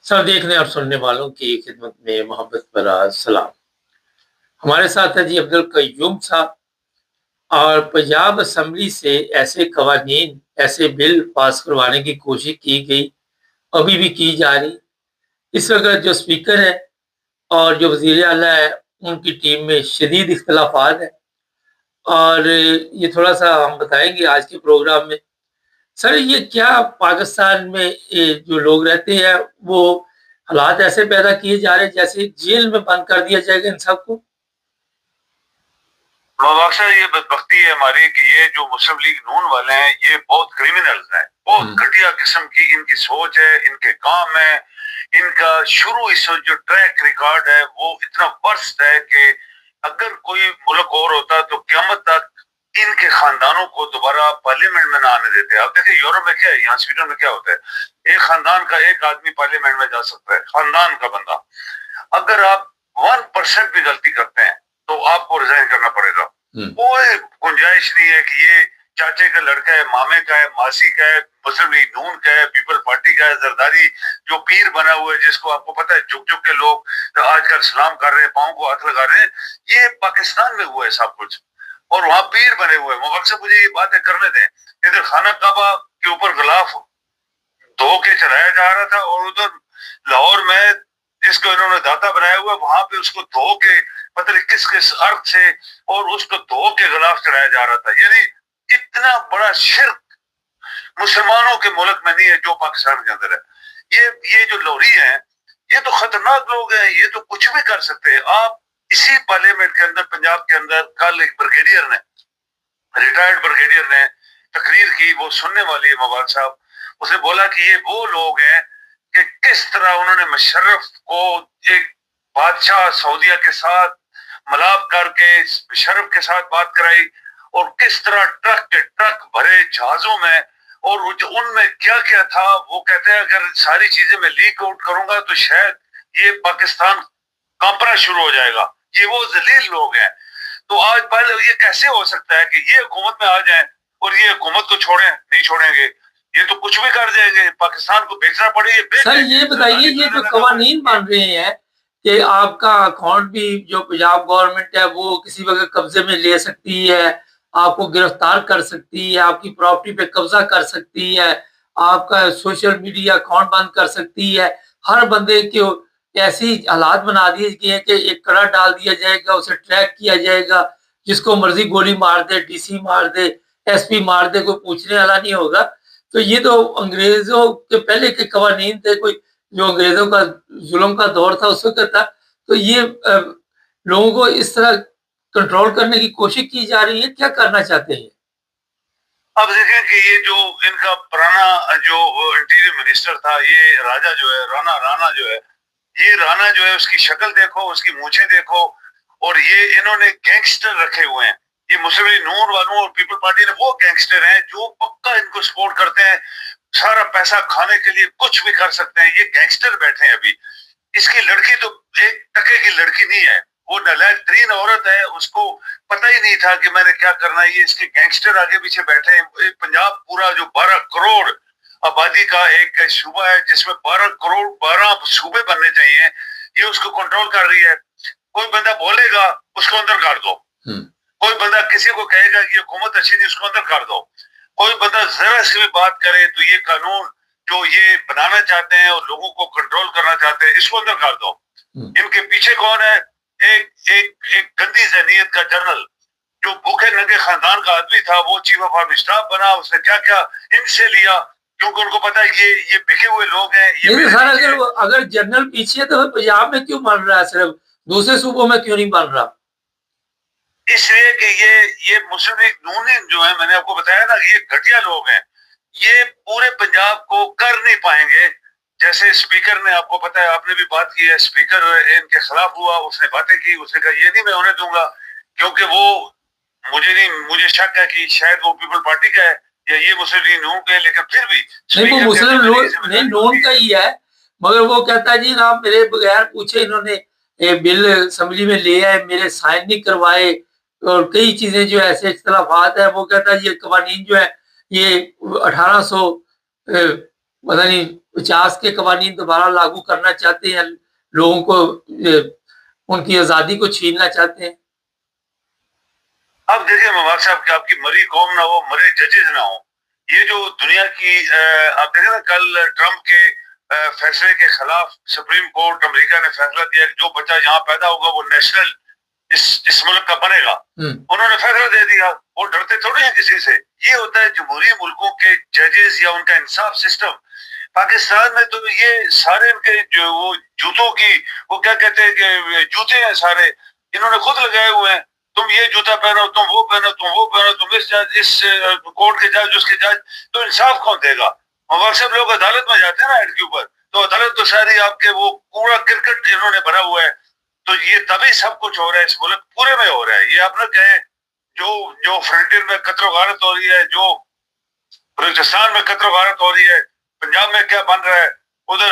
सब देखने और सुनने वालों की खिदमत में मोहब्बत भरा सलाम। हमारे साथ है जी अब्दुल कय्यूम साहब। और पंजाब असम्बली से ऐसे कवानीन, ऐसे बिल पास करवाने की कोशिश की गई, अभी भी की जा रही। इस वक्त जो स्पीकर है और जो वज़ीर आला है, उनकी टीम में शदीद इख्तलाफात है। और ये थोड़ा सा हम बताएंगे आज के प्रोग्राम में। सर, ये क्या पाकिस्तान में जो लोग रहते हैं, वो हालात ऐसे पैदा किए जा रहे हैं जैसे जेल में बंद कर दिया जाएगा इन सबको। अक्सर ये बदबख्ती है हमारी कि ये जो मुस्लिम लीग नून वाले हैं ये बहुत क्रिमिनल्स हैं, बहुत घटिया किस्म की इनकी सोच है, इनके काम है, इनका शुरू इस जो ट्रैक रिकॉर्ड है वो इतना वर्स्ट है कि अगर कोई मुल्क और होता तो क़यामत तक इनके खानदानों को दोबारा पार्लियामेंट में ना आने देते। आप देखिए यूरोप में क्या है, यहाँ स्वीडन में क्या होता है, एक खानदान का एक आदमी पार्लियामेंट में जा सकता है, खानदान का बंदा। अगर आप 1% भी गलती करते हैं तो आपको रिजाइन करना पड़ेगा। कोई गुंजाइश नहीं है कि ये चाचे का लड़का है, मामे का है, मासी का है, मुस्लिम लीग नून का है, पीपल पार्टी का है, जरदारी जो पीर बना हुआ है, जिसको आपको पता है झुक झुक के लोग आजकल सलाम कर रहे हैं, पाँव को हाथ लगा रहे हैं। ये पाकिस्तान में हुआ है सब कुछ, और वहां पीर बने हुए हैं। मुबारक से मुझे ये बातें करने दें। इधर खाना काबा के ऊपर गिलाफ धो के चढ़ाया जा रहा था, और उधर लाहौर में जिसको इन्होंने दाता बनाया हुआ वहां पे उसको धो के पता नहीं किस किस अर्थ से और उसको धो के गिलाफ चढ़ाया जा रहा था। यानी इतना बड़ा शिर्क मुसलमानों के मुल्क में नहीं है जो पाकिस्तान के अंदर है। ये जो लोरी हैं ये तो खतरनाक लोग हैं, ये तो कुछ भी कर सकते हैं। आप इसी पार्लियामेंट के अंदर पंजाब के अंदर कल एक ब्रिगेडियर ने, रिटायर्ड ब्रिगेडियर ने तकरीर की, वो सुनने वाली है मुबारक साहब। उसने बोला कि ये वो लोग हैं कि किस तरह उन्होंने मुशर्रफ को एक बादशाह सऊदीया के साथ मलाप करके मुशर्रफ के साथ बात कराई, और किस तरह ट्रक के ट्रक भरे जहाजों में, और उनमें क्या क्या था। वो कहते हैं अगर सारी चीजें मैं लीक आउट करूंगा तो शायद ये पाकिस्तान कांपना शुरू हो जाएगा। ये वो जलील लोग हैं। तो आज पहले ये कैसे हो सकता है कि ये हुकूमत में आ जाए और ये हुकूमत को छोड़ें? नहीं छोड़ेंगे, ये तो कुछ भी कर देंगे, पाकिस्तान को बेचना पड़ेगा। सर ये बताइए, ये जो कवानीन बन रहे हैं कि आपका अकाउंट भी जो पंजाब गवर्नमेंट है वो किसी वक्त कब्जे में ले सकती है, आपको गिरफ्तार कर सकती है, आपकी प्रॉपर्टी पे कब्जा कर सकती है, आपका सोशल मीडिया अकाउंट बंद कर सकती है, हर बंदे के ऐसी हालात बना दिए गए हैं कि एक कड़ा डाल दिया जाएगा, उसे ट्रैक किया जाएगा, जिसको मर्जी गोली मार दे, डीसी मार दे, एसपी मार दे, कोई पूछने वाला नहीं होगा। तो ये तो अंग्रेजों के पहले के कवानीन थे, कोई जो अंग्रेजों का जुल्म का दौर था उस वक्त था। तो ये लोगों को इस तरह कंट्रोल करने की कोशिश की जा रही है, क्या करना चाहते हैं? अब देखें कि ये जो इनका पुराना जो इंटीरियर मिनिस्टर था, ये राजा जो है, राणा जो है, ये राणा जो है उसकी शक्ल देखो, उसकी मूछें देखो, और ये इन्होंने गैंगस्टर रखे हुए हैं। ये मुस्लिम लीग नून वालों और पीपल पार्टी ने वो गैंगस्टर हैं जो पक्का इनको सपोर्ट करते हैं, सारा पैसा खाने के लिए कुछ भी कर सकते हैं। ये गैंगस्टर बैठे हैं अभी। इसकी लड़की तो एक टके की लड़की नहीं है, वो नालायक तरीन औरत है, उसको पता ही नहीं था कि मैंने क्या करना है। ये इसके गैंगस्टर आगे पीछे बैठे हैं। पंजाब पूरा जो 12 करोड़ आबादी का एक सूबा है जिसमें 12 करोड़ 12 सूबे बनने चाहिए, ये उसको कंट्रोल कर रही है। कोई बंदा बोलेगा उसको अंदर कर दो, कोई बंदा किसी को कहेगा कि हुकूमत अच्छी थी उसको अंदर कर दो, कोई बंदा जरा सी भी बात करे तो ये कानून जो ये बनाना चाहते हैं और लोगों को कंट्रोल करना चाहते हैं इसको अंदर कर दो। इनके पीछे कौन है? एक गंदी जहनीत का जनरल जो भूखे नंगे खानदान का आदमी था, वो चीफ ऑफ आर्मी स्टाफ बना। उसने क्या क्या इनसे लिया, क्योंकि उनको पता है ये बिके हुए लोग हैं। ये सर अगर जनरल पीछे है तो पंजाब में क्यों बन रहा है, सिर्फ दूसरे सूबों में क्यों नहीं बन रहा? इसलिए कि ये मुस्लिम लीग नून जो है, मैंने आपको बताया ना, ये घटिया लोग हैं। ये पूरे पंजाब को कर नहीं पाएंगे। जैसे स्पीकर ने, आपको पता है, आपने भी बात की है, स्पीकर इनके खिलाफ हुआ, उसने बातें की, उसने कहा ये नहीं मैं होने दूंगा, क्योंकि वो मुझे शक है कि शायद वो पीपल पार्टी का है या ये मुस्लिम लीग नून का है, लेकिन फिर भी नहीं, वो मुस्लिम नहीं नून का ही है, मगर वो कहता है जी आप मेरे बगैर पूछे इन्होंने बिल असेंबली में ले आए, मेरे साइन नहीं करवाए, और कई चीजें जो ऐसे इख्तलाफात है। वो कहता है ये कवानीन जो है ये 1800 पता नहीं 50 के कवानीन दोबारा लागू करना चाहते हैं, लोगों को उनकी आज़ादी को छीनना चाहते हैं। अब देखिए मुबारक साहब कि आपकी मरी कौम ना हो, मरे जजेस ना हो, ये जो दुनिया की आप देखें ना, कल ट्रम्प के फैसले के खिलाफ सुप्रीम कोर्ट अमेरिका ने फैसला दिया कि जो बच्चा यहाँ पैदा होगा वो नेशनल इस मुल्क का बनेगा। उन्होंने फैसला दे दिया, वो डरते थोड़े हैं किसी से। ये होता है जमहूरी मुल्कों के जजेस या उनका इंसाफ सिस्टम। पाकिस्तान में तो ये सारे इनके जो वो जूतों की वो क्या कहते हैं कि जूते हैं सारे, इन्होंने खुद लगाए हुए हैं। तुम ये जूता पहनो, तुम वो पहनो, तुम वो पहनो, तुम इस जज, इस कोर्ट के जज, उसके जज, तो इंसाफ कौन देगा? और सब लोग अदालत में जाते हैं ना हेड के ऊपर, तो अदालत तो सारी आपके वो पूरा क्रिकेट इन्होंने भरा हुआ है। तो ये तभी सब कुछ हो रहा है, इस मुल्क पूरे में हो रहा है। ये आप ना कहें जो जो फ्रंटियर में कत्ल गारत हो रही है, जो बलूचिस्तान में कत्ल गारत हो रही है, पंजाब में क्या बन रहा है, उधर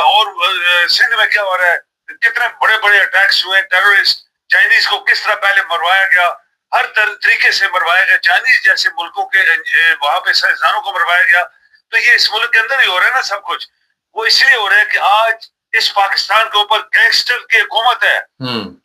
और सिंध में क्या हो रहा है, कितने बड़े बड़े अटैक्स हुए, टेररिस्ट, चाइनीज को किस तरह पहले मरवाया गया, हर तरीके से मरवाया गया, चाइनीज जैसे मुल्कों के वहां पे इंसानों को मरवाया गया। तो ये इस मुल्क के अंदर ही हो रहा है ना सब कुछ। वो इसलिए हो रहा है कि आज इस पाकिस्तान के ऊपर गैंगस्टर की हुकूमत है,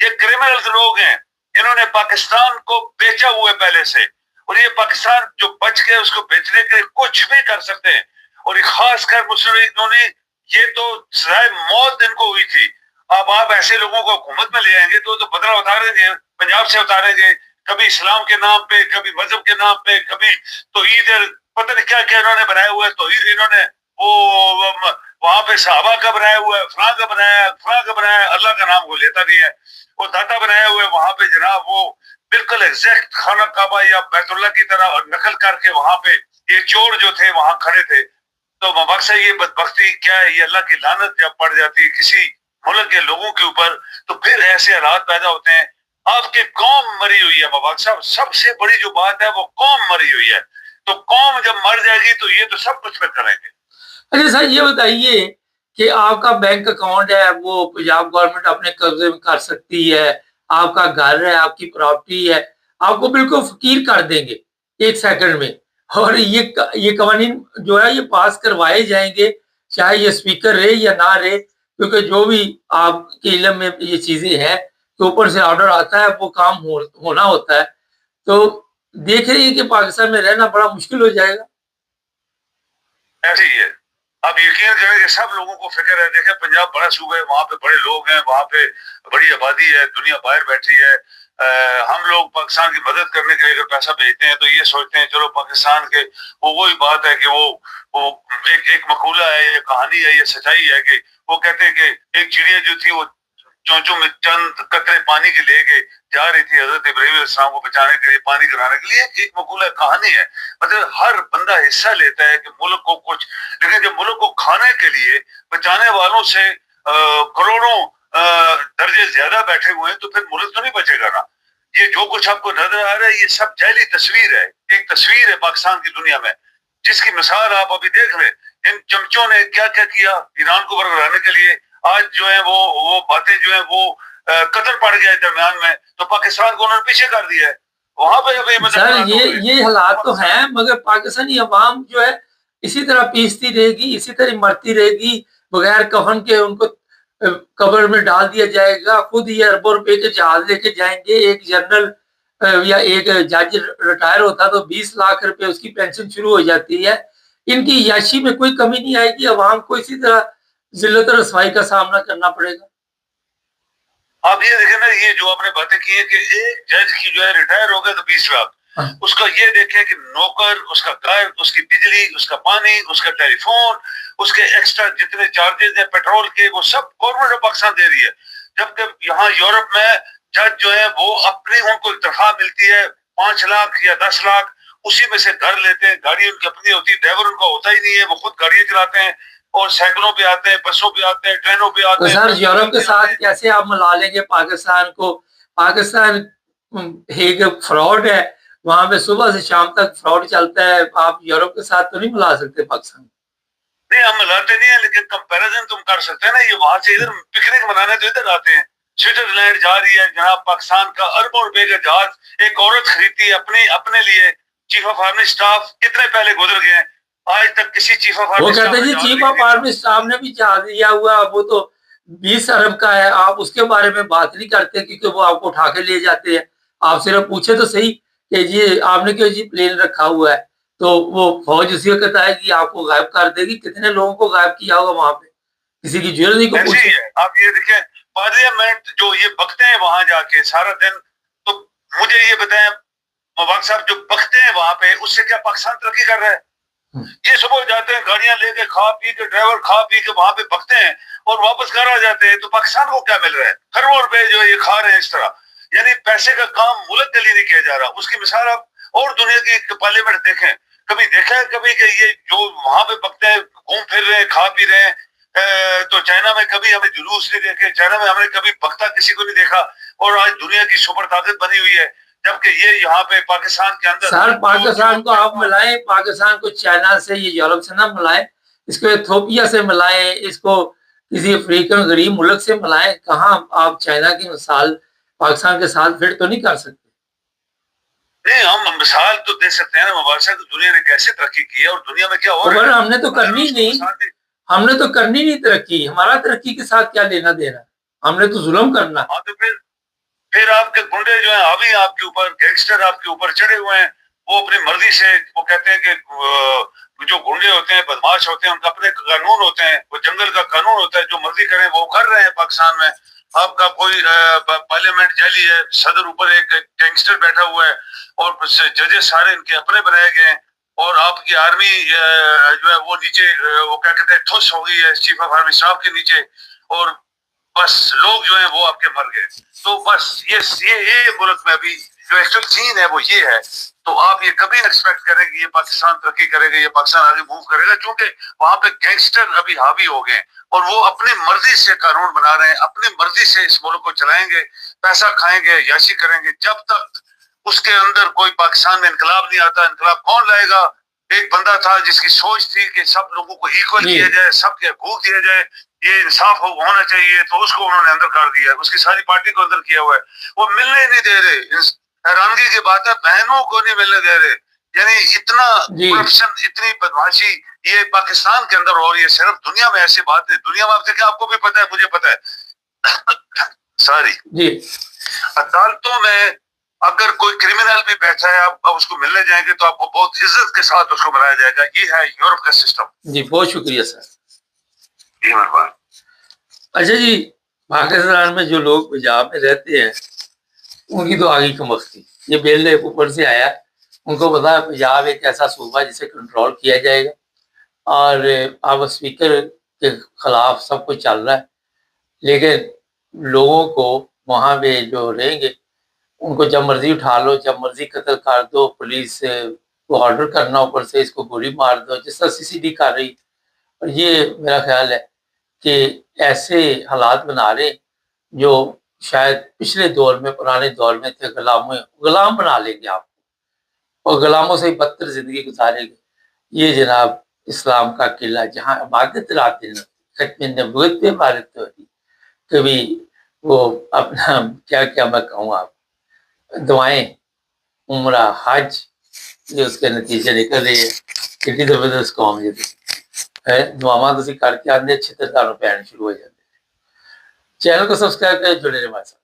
ये क्रिमिनल लोग हैं, इन्होंने पाकिस्तान को बेचा हुआ है पहले से, और ये पाकिस्तान जो बच गया उसको बेचने के लिए कुछ भी कर सकते हैं। और खासकर मुस्लिम लीग ने, ये तो सजाए मौत इनको हुई थी। अब आप ऐसे लोगों को हुकूमत में ले आएंगे तो बदला उतारेंगे, पंजाब से उतारेंगे, कभी इस्लाम के नाम पे, कभी मजहब के नाम पे, कभी तो ईद, पता नहीं क्या क्या इन्होंने बनाया हुआ है। तो ईद इन्होंने वो वहां पे सहाबा का बनाया हुआ है, फलां का बनाया है, अल्लाह का नाम को लेता नहीं है। वो दाता बनाया हुआ है वहां पे जनाब, वो बिल्कुल एग्जैक्ट खाना काबा या बैतुल्ला की तरह नकल करके वहां पे ये चोर जो थे वहां खड़े थे। तो मकसद ये बदबख्ती क्या है, ये अल्लाह की लानत जब पड़ जाती है किसी मुल्क के लोगों के ऊपर, तो फिर ऐसे हालात पैदा होते हैं। आपकी कौम मरी हुई है मबाक साहब, सबसे बड़ी जो बात है वो कौम मरी हुई है। तो कौम जब मर जाएगी तो ये तो सब कुछ फिर करेंगे। अच्छा सर, ये बताइए कि आपका बैंक अकाउंट है वो पंजाब गवर्नमेंट अपने कब्जे में कर सकती है, आपका घर है, आपकी प्रॉपर्टी है, आपको बिल्कुल फकीर कर देंगे 1 सेकंड में। और ये कवानीन जो है ये पास करवाए जाएंगे, चाहे ये स्पीकर रहे या ना रहे, क्योंकि जो भी आपके इल्म में ये चीजें हैं तो ऊपर से ऑर्डर आता है, वो काम होना होता है। तो देख रही है कि पाकिस्तान में रहना बड़ा मुश्किल हो जाएगा। ऐसे ही है, आप यकीन करें कि सब लोगों को फिक्र है। देखें पंजाब बड़ा सूबा है, वहाँ पे बड़े लोग हैं, वहाँ पे बड़ी आबादी है, दुनिया बाहर बैठी है। हम लोग पाकिस्तान की मदद करने के लिए अगर पैसा भेजते हैं तो ये सोचते हैं चलो पाकिस्तान के, वो वही बात है कि वो एक मकूला है, ये कहानी है, ये सच्चाई है कि वो कहते हैं कि एक चिड़िया जो थी वो चोंचों में चंद कतरे पानी के लेके जा रही थी हजरत इब्राहिम अलैहिस्सलाम को बचाने के लिए, पानी कराने के लिए। एक मकूला कहानी है, मतलब हर बंदा हिस्सा लेता है कि मुल्क को कुछ, लेकिन जब मुल्क को खाने के लिए बचाने वालों से करोड़ों दर्जे ज्यादा बैठे हुए हैं तो फिर मुल्क तो नहीं बचेगा ना। ये जो कुछ आपको नजर आ रहा है ये सब जाली तस्वीर है, एक तस्वीर है पाकिस्तान की दुनिया में, जिसकी मिसाल आप अभी देख रहे। इन चमचों ने क्या क्या किया ईरान को बरकराने के लिए। आज जो है वो बातें जो है वो कतर पड़ गया दरमियान में, तो पाकिस्तान को उन्होंने पीछे कर दिया है। वहां पे अभी सर ये हालात तो हैं, मगर पाकिस्तानी अवाम जो है इसी तरह पीसती रहेगी, इसी तरह मरती रहेगी बगैर कफन के। उनको कब्र में डाल दिया जाएगा, खुद ये अरबों रुपए के जहाज लेके जाएंगे। एक जनरल या एक जज रिटायर होता तो 20 लाख रुपए उसकी पेंशन शुरू हो जाती है। इनकी याशी में कोई कमी नहीं आएगी, अवाम को इसी तरह जिल्लत और रसवाई का सामना करना पड़ेगा। आप ये देखें ना, ये जो आपने बातें की है कि एक जज की जो है रिटायर हो गया तो 20 लाख, उसका ये देखे कि नौकर, उसका घर, उसकी बिजली, उसका पानी, उसका टेलीफोन, उसके एक्स्ट्रा जितने चार्जेस हैं पेट्रोल के, वो सब गवर्नमेंट ऑफ पाकिस्तान दे रही है। जबकि यहाँ यूरोप में जज जो है वो अपनी, उनको तनख्वाह मिलती है 5 लाख या 10 लाख, उसी में से घर लेते हैं, गाड़ी उनकी अपनी होती है, ड्राइवर उनका होता ही नहीं है, वो खुद गाड़ियां चलाते हैं और साइकिलों पे आते हैं, बसों पे आते हैं, ट्रेनों पे आते हैं। सर यूरोप के साथ कैसे आप मिला लेंगे पाकिस्तान को? पाकिस्तान एक फ्रॉड है, वहां पे सुबह से शाम तक फ्रॉड चलता है। आप यूरोप के साथ तो नहीं मिला सकते पाकिस्तान। नहीं हम मिलाते नहीं है, लेकिन कंपैरिजन तुम कर सकते हैं ना। ये वहां से इधर पिकनिक मनाने तो इधर आते हैं, स्विट्जरलैंड जा रही है जनाब पाकिस्तान का अरबों रुपए का जहाज एक औरत खरीदती है अपने लिए, चीफ ऑफ आर्मी स्टाफ कितने पहले गुजर गए हैं। आज तक किसी चीफ ऑफ वो आर्मी कहते हैं जी चीफ ऑफ आर्मी स्टाफ ने भी जहाज दिया हुआ, वो तो 20 अरब का है, आप उसके बारे में बात नहीं करते क्योंकि वो आपको उठा के ले जाते हैं। आप सिर्फ पूछे तो सही कि जी आपने क्यों जी प्लेन रखा हुआ है, तो वो फौज उसी वक्त आएगी, आपको गायब कर देगी। कितने लोगों को गायब किया होगा वहां पे, किसी की ज्वेलरी को ऐसे ही है। आप ये देखें, पार्लियामेंट जो ये बकते हैं वहां जाके सारा दिन, तो मुझे ये बताएं मुबारक साहब, जो बकते हैं वहां पे, उससे क्या पाकिस्तान तरक्की कर रहा है? ये सुबह जाते हैं गाड़ियां लेके, खा पी के, ड्राइवर खा पी के वहां पे बकते हैं और वापस घर आ जाते हैं, तो पाकिस्तान को क्या मिल रहा है? खरबों रुपए जो ये खा रहे हैं इस तरह, यानी पैसे का काम मुल्क के लिए नहीं किया जा रहा। उसकी मिसाल आप और दुनिया की पार्लियामेंट देखें, कभी देखा है कभी कि ये जो वहां पे बकते हैं, घूम फिर रहे हैं, खा पी रहे हैं? तो चाइना में कभी हमें जुलूस नहीं देखे, चाइना में हमने कभी बकता किसी को नहीं देखा, और आज दुनिया की सुपर ताकत बनी हुई है, जबकि ये यहाँ पे पाकिस्तान के अंदर। सर पाकिस्तान को आप मिलाएं, पाकिस्तान को चाइना से, ये यूरोप से ना मिलाएं, इसको इथियोपिया से मिलाएं, इसको किसी अफ्रीकन गरीब मुल्क से मिलाएं। कहाँ आप चाइना की मिसाल पाकिस्तान के साथ फिट तो नहीं कर सकते। नहीं, हम मिसाल तो दे सकते हैं ना मुबारक साहब, दुनिया ने कैसे तरक्की की है और दुनिया में क्या हो रहा है। हमने तो करनी नहीं, हमने तो करनी नहीं तरक्की, हमारा तरक्की के साथ क्या लेना देना, हमने तो जुल्म करना। हाँ, तो फिर आपके गुंडे जो हैं हावी आपके ऊपर, गैंगस्टर आपके ऊपर चढ़े हुए हैं, वो अपनी मर्जी से, वो कहते हैं कि जो गुंडे होते हैं, बदमाश होते हैं, उनका अपने कानून होते हैं, वो जंगल का कानून होता है, जो मर्जी करें वो कर रहे हैं पाकिस्तान में। आपका कोई पार्लियामेंट जाली है, सदर ऊपर एक गैंगस्टर बैठा हुआ है और जजेस सारे इनके अपने बनाए गए हैं, और आपकी आर्मी जो है वो नीचे, वो क्या कहते हैं, ठुस हो गई है चीफ ऑफ आर्मी स्टाफ के नीचे, और बस लोग जो है वो आपके मर गए। तो बस ये मुल्क में अभी जो एक्चुअल सीन है वो ये है। तो आप ये कभी एक्सपेक्ट करें कि ये पाकिस्तान तरक्की करेगा, ये पाकिस्तान आगे मूव करेगा, क्योंकि वहां पे गैंगस्टर अभी हावी हो गए और वो अपनी मर्जी से कानून बना रहे हैं, अपनी मर्जी से इस मुल्क को चलाएंगे, पैसा खाएंगे, याशी करेंगे। जब तक उसके अंदर कोई पाकिस्तान में इनकलाब नहीं आता, इनकलाब कौन लाएगा? एक बंदा था जिसकी सोच थी कि सब लोगों को इक्वल किया जाए, सबके हकूक दिया जाए, ये इंसाफ होना चाहिए, तो उसको उन्होंने अंदर कर दिया, उसकी सारी पार्टी को अंदर किया हुआ है। वो मिलने नहीं दे रहे, हैरानगी की बात है, बहनों को नहीं मिलने दे रहे। यानी इतना करप्शन, इतनी बदमाशी ये पाकिस्तान के अंदर हो रही है। सिर्फ दुनिया में ऐसी बात है, दुनिया में आप देखें, आपको भी पता है, मुझे पता है सारी जी, अदालतों में अगर कोई क्रिमिनल भी बैठा है, आप उसको मिलने जाएंगे तो आपको बहुत इज्जत के साथ उसको बनाया जाएगा। ये है यूरोप का सिस्टम। जी बहुत शुक्रिया सर। अच्छा जी, पाकिस्तान में जो लोग पंजाब में रहते हैं उनकी तो आगे कमख्ती, ये बिल ऊपर से आया, उनको पता है पंजाब एक ऐसा सूबा जिसे कंट्रोल किया जाएगा, और अब स्पीकर के खिलाफ सब कुछ चल रहा है, लेकिन लोगों को वहाँ पे जो रहेंगे उनको जब मर्जी उठा लो, जब मर्जी कत्ल कर दो, पुलिस को ऑर्डर करना ऊपर से इसको गोली मार दो, जिस तरह सीसीडी कर रही। और ये मेरा ख्याल है कि ऐसे हालात बना रहे जो शायद पिछले दौर में, पुराने दौर में थे, गुलाम बना लेंगे आपको और गुलामों से बदतर जिंदगी गुजारेंगे। ये जनाब इस्लाम का किला जहाँ इबादत रात दिन खत्म नबूवत पे इबादत हो रही, कभी वो अपना क्या क्या मैं कहूँ, आप दुआएं, उम्रा, हज, ये उसके नतीजे निकल रहे हैं। कितनी जबरदस्त कौम जी है, दुआवां तुसी करके आंदे, छितर तुहानू पैण शुरू हो जाते। चैनल को सब्सक्राइब करें, जुड़े रहे हमारे साथ।